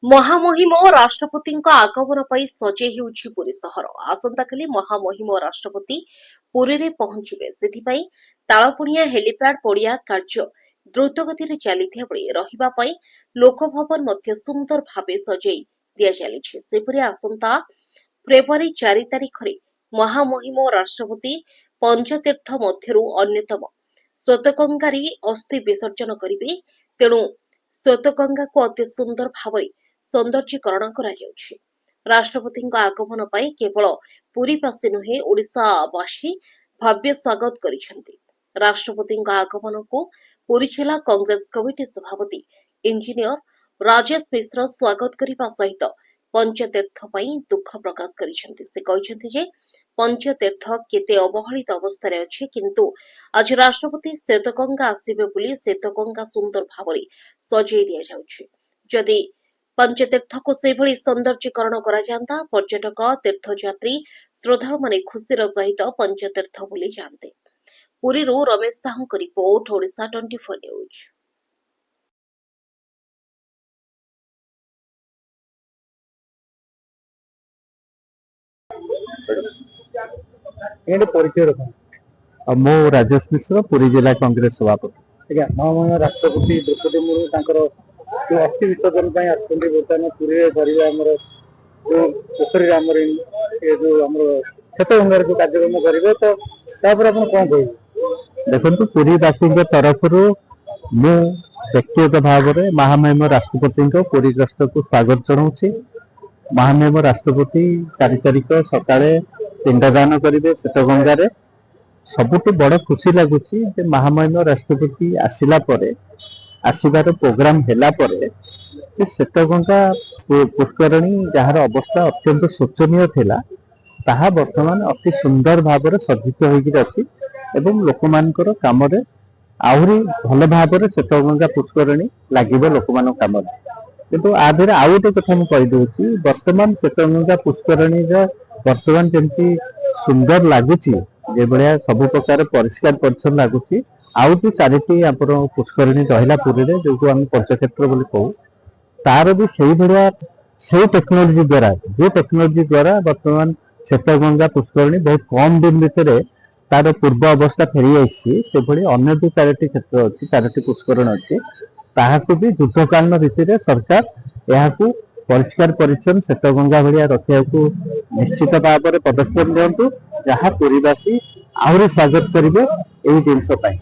ମହାମହିମ ରାଷ୍ଟ୍ରପତିଙ୍କ ଆଗମନ ପାଇଁ ସଜେଇ ହେଉଛି ପୁରୀ ସହର। ଆସନ୍ତାକାଲି ମହାମହିମ ରାଷ୍ଟ୍ରପତି ପୁରୀରେ ପହଞ୍ଚିବେ। ସେଥିପାଇଁ ତାଳପୁଣିଆ ହେଲିପ୍ୟାଡ୍ ପଡ଼ିଆ କାର୍ଯ୍ୟ ଦ୍ରୁତଗତିରେ ଚାଲିଥିବା ବେଳେ ରହିବା ପାଇଁ ଲୋକଭବନ ମଧ୍ୟ ସୁନ୍ଦର ଭାବେ ସଜେଇ ଦିଆଚାଲିଛି। ସେପରି ଆସନ୍ତା ଫେବ୍ରୁଆରୀ 4 ତାରିଖରେ ମହାମହିମ ରାଷ୍ଟ୍ରପତି ପଞ୍ଚତୀର୍ଥ ମଧ୍ୟରୁ ଅନ୍ୟତମ ଶ୍ୱେତଗଙ୍ଗାରେ ଅସ୍ଥି ବିସର୍ଜନ କରିବେ। ତେଣୁ ଶ୍ୱେତଗଙ୍ଗାକୁ ଅତି ସୁନ୍ଦର ଭାବରେ ସୌନ୍ଦର୍ଯ୍ୟକରଣ କରାଯାଉଛି। ରାଷ୍ଟ୍ରପତିଙ୍କ ଆଗମନ ପାଇଁ କେବଳ ପୁରୀବାସୀ ନୁହେଁ, ଓଡ଼ିଶାବାସୀ ଭବ୍ୟ ସ୍ୱାଗତ କରିଛନ୍ତି। ରାଷ୍ଟ୍ରପତିଙ୍କ ଆଗମନକୁ ପୁରୀ ଜିଲ୍ଲା କଂଗ୍ରେସ କମିଟି ସଭାପତି ଇଞ୍ଜିନିୟର ରାଜେଶ ମିଶ୍ର ସ୍ୱାଗତ କରିବା ସହିତ ପଞ୍ଚତୀର୍ଥ ପାଇଁ ଦୁଃଖ ପ୍ରକାଶ କରିଛନ୍ତି। ସେ କହିଛନ୍ତି ଯେ ପଞ୍ଚତୀର୍ଥ କେତେ ଅବହେଳିତ ଅବସ୍ଥାରେ ଅଛି, କିନ୍ତୁ ଆଜି ରାଷ୍ଟ୍ରପତି ଶ୍ୱେତଗଙ୍ଗା ଆସିବେ ବୋଲି ଶ୍ୱେତଗଙ୍ଗା ସୁନ୍ଦର ଭାବରେ ସଜେଇ ଦିଆଯାଉଛି। ଯଦି ପଞ୍ଚତୀର୍ଥକୁ ସେଭଳି ସୌନ୍ଦର୍ଯ୍ୟକରଣ କରାଯାନ୍ତା, ପର୍ଯ୍ୟଟକ, ତୀର୍ଥଯାତ୍ରୀ, ଶ୍ରଦ୍ଧାଳୁମାନେ ଖୁସିର ସହିତ ପଞ୍ଚତୀର୍ଥ ବୁଲି ଯାଆନ୍ତେ। ପୁରୀରୁ ରମେଶ ସାହୁଙ୍କ ରିପୋର୍ଟ, ଓଡ଼ିଶା 24 ନ୍ୟୁଜ୍। ମୁଁ ରାଜେଶ ମିଶ୍ର, ପୁରୀ ଜିଲ୍ଲା କଂଗ୍ରେସ ସଭାପତି। ଆଜ୍ଞା, ମହାମହିମ ରାଷ୍ଟ୍ରପତି ଦ୍ରୌପଦୀ ମୁର୍ମୁ ତାଙ୍କର ଯୋଉ ଅସ୍ଥି ବିସର୍ଜନ ପାଇଁ ଆସୁଛନ୍ତି, ବର୍ତ୍ତମାନ ପୁରୀରେ କରିବେ ଆମର ଯୋଉ ପୋଖରୀରେ ଆମର ଯୋଉ ଆମର ଶ୍ୱେତଗଙ୍ଗାରେ ଯୋଉ କାର୍ଯ୍ୟକ୍ରମ କରିବେ, ତ ତାପରେ ଆପଣ କଣ କହିବେ? ଦେଖନ୍ତୁ, ପୁରୀବାସୀଙ୍କ ତରଫରୁ ମୁଁ ବ୍ୟକ୍ତିଗତ ଭାବରେ ମହାମହିମ ରାଷ୍ଟ୍ରପତିଙ୍କ ପୁରୀ ଗସ୍ତକୁ ସ୍ୱାଗତ ଜଣାଉଛି। ମହାମହିମ ରାଷ୍ଟ୍ରପତି 4 ତାରିଖ ସକାଳେ ପିଣ୍ଡଦାନ କରିବେ ଶ୍ୱେତଗଙ୍ଗାରେ। ସବୁଠୁ ବଡ଼ ଖୁସି ଲାଗୁଛି ଯେ ମହାମହିମ ରାଷ୍ଟ୍ରପତି ଆସିବାର ପ୍ରୋଗ୍ରାମ ହେଲା ପରେ ଯେ ଶ୍ୱେତଗଙ୍ଗା ପୁଷ୍କରଣୀ, ଯାହାର ଅବସ୍ଥା ଅତ୍ୟନ୍ତ ଶୋଚନୀୟ ଥିଲା, ତାହା ବର୍ତ୍ତମାନ ଅତି ସୁନ୍ଦର ଭାବରେ ସଜ୍ଜିତ ହୋଇକି ଅଛି ଏବଂ ଲୋକମାନଙ୍କର କାମରେ ଆହୁରି ଭଲ ଭାବରେ ଶ୍ୱେତଗଙ୍ଗା ପୁଷ୍କରଣୀ ଲାଗିବ ଲୋକମାନଙ୍କ କାମରେ। କିନ୍ତୁ ଆ ଦେହରେ ଆଉ ଗୋଟେ କଥା ମୁଁ କହିଦେଉଛି, ବର୍ତ୍ତମାନ ଶ୍ୱେତଗଙ୍ଗା ପୁଷ୍କରଣୀର ବର୍ତ୍ତମାନ ଯେମିତି ସୁନ୍ଦର ଲାଗୁଛି, ଯେଭଳିଆ ସବୁ ପ୍ରକାର ପରିଷ୍କାର ପରିଚ୍ଛନ୍ନ ଲାଗୁଛି, ଆଉ ଯୋଉ 4ଟି ଆମର ପୁଷ୍କରିଣୀ ରହିଲା ପୁରୀରେ, ଯୋଉକୁ ଆମେ ପଞ୍ଚକ୍ଷେତ୍ର ବୋଲି କହୁ, ତାର ବି ସେଇଭଳିଆ ସେଇ ଟେକ୍ନୋଲୋଜି ଦ୍ୱାରା ବର୍ତ୍ତମାନ ଶ୍ୱେତଗଙ୍ଗା ପୁଷ୍କରିଣୀ ବହୁତ କମ ଦିନ ଭିତରେ ତାର ପୂର୍ବ ଅବସ୍ଥା ଫେରି ଆସିଛି। ସେଭଳି ଅନ୍ୟ ଯୋଉ 4ଟି କ୍ଷେତ୍ର ଅଛି, 4ଟି ପୁଷ୍କରିଣୀ ଅଛି, ତାହାକୁ ବି ଯୁଦ୍ଧକାଳୀନ ଭିତ୍ତିରେ ସରକାର ଏହାକୁ ପରିଷ୍କାର ପରିଚ୍ଛନ୍ନ ଶ୍ୱେତଗଙ୍ଗା ଭଳିଆ ରଖିବାକୁ ନିଶ୍ଚିତ ଭାବରେ ପଦକ୍ଷେପ ନିଅନ୍ତୁ, ଯାହା ପୁରୀବାସୀ ଆହୁରି ସ୍ୱାଗତ କରିବେ ଏହି ଜିନିଷ ପାଇଁ।